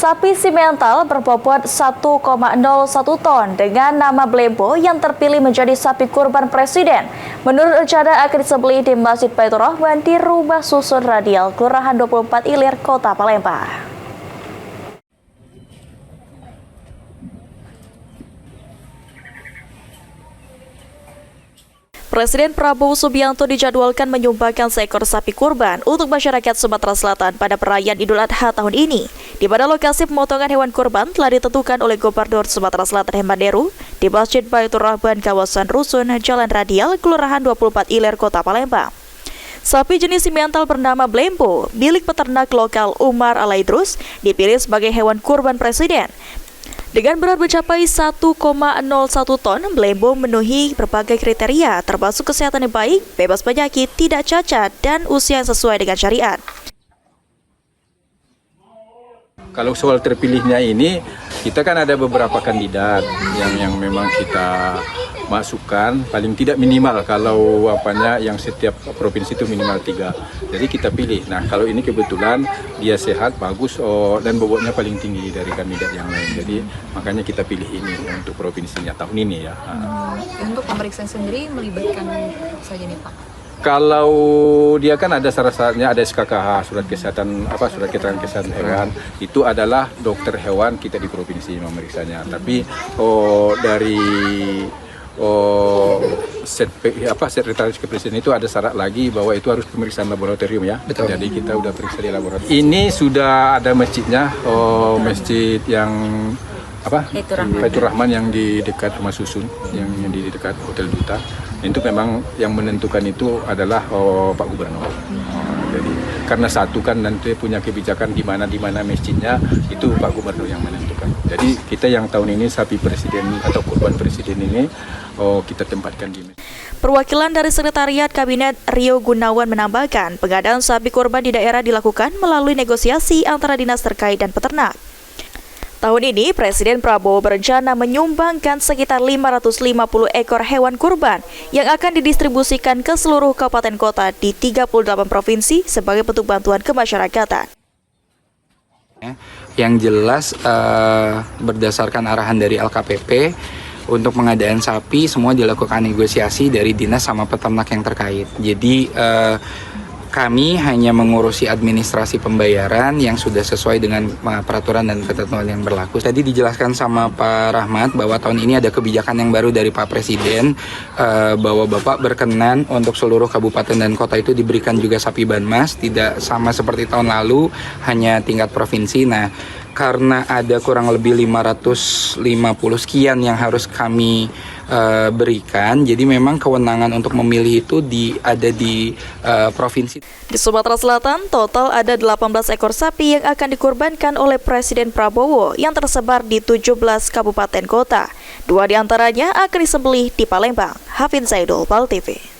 Sapi simental berbobot 1,01 ton dengan nama Blembo yang terpilih menjadi sapi kurban presiden. Menurut rencana akan disembelih di Masjid Baitur Rahman di Rumah Susun Radial, Kelurahan 24 Ilir, Kota Palembang. Presiden Prabowo Subianto dijadwalkan menyumbangkan seekor sapi kurban untuk masyarakat Sumatera Selatan pada perayaan Idul Adha tahun ini, di mana lokasi pemotongan hewan kurban telah ditentukan oleh Gubernur Sumatera Selatan Hemat Deru di Masjid Baitur Rahman, kawasan Rusun, Jalan Radial, Kelurahan 24 Ilir, Kota Palembang. Sapi jenis simental bernama Blembo, milik peternak lokal Umar Alaidrus, dipilih sebagai hewan kurban presiden. Dengan berat mencapai 1,01 ton, Blembo memenuhi berbagai kriteria, termasuk kesehatan yang baik, bebas penyakit, tidak cacat, dan usia yang sesuai dengan syariat. Kalau soal terpilihnya ini, kita kan ada beberapa kandidat yang memang kita masukkan, paling tidak minimal kalau yang setiap provinsi itu minimal 3. Jadi kita pilih. Nah, kalau ini kebetulan dia sehat, bagus, dan bobotnya paling tinggi dari kandidat yang lain. Jadi makanya kita pilih ini untuk provinsinya tahun ini ya. Untuk pemeriksaan sendiri melibatkan saja nih Pak? Kalau dia kan ada syarat-syaratnya, ada SKKH, surat kesehatan surat keterangan kesehatan hewan, itu adalah dokter hewan kita di provinsi memeriksanya. Tapi dari Sekretaris Kepresiden itu ada syarat lagi bahwa itu harus pemeriksaan laboratorium ya. Betul. Jadi kita udah periksa di laboratorium. Ini sudah ada masjidnya, masjid yang Baitur Rahman yang di dekat Rumah Susun, yang di dekat Hotel Duta. Itu memang yang menentukan itu adalah Pak Gubernur. Jadi karena satu kan nanti punya kebijakan di mana masjidnya, itu Pak Gubernur yang menentukan. Jadi kita yang tahun ini sapi presiden atau kurban presiden ini kita tempatkan di. Perwakilan dari Sekretariat Kabinet Rio Gunawan menambahkan, pengadaan sapi kurban di daerah dilakukan melalui negosiasi antara dinas terkait dan peternak. Tahun ini, Presiden Prabowo berencana menyumbangkan sekitar 550 ekor hewan kurban yang akan didistribusikan ke seluruh kabupaten kota di 38 provinsi sebagai bentuk bantuan kemasyarakatan. Yang jelas berdasarkan arahan dari LKPP untuk pengadaan sapi semua dilakukan negosiasi dari dinas sama peternak yang terkait. Jadi kami hanya mengurusi administrasi pembayaran yang sudah sesuai dengan peraturan dan ketentuan yang berlaku. Tadi dijelaskan sama Pak Rahmat bahwa tahun ini ada kebijakan yang baru dari Pak Presiden, bahwa Bapak berkenan untuk seluruh kabupaten dan kota itu diberikan juga sapi Banmas, tidak sama seperti tahun lalu, hanya tingkat provinsi. Nah, karena ada kurang lebih 550 sekian yang harus kami berikan, jadi memang kewenangan untuk memilih itu ada di provinsi. Di Sumatera Selatan, total ada 18 ekor sapi yang akan dikurbankan oleh Presiden Prabowo yang tersebar di 17 kabupaten kota. 2 diantaranya akan disembelih di Palembang. Hafin Zaidul, PAL TV.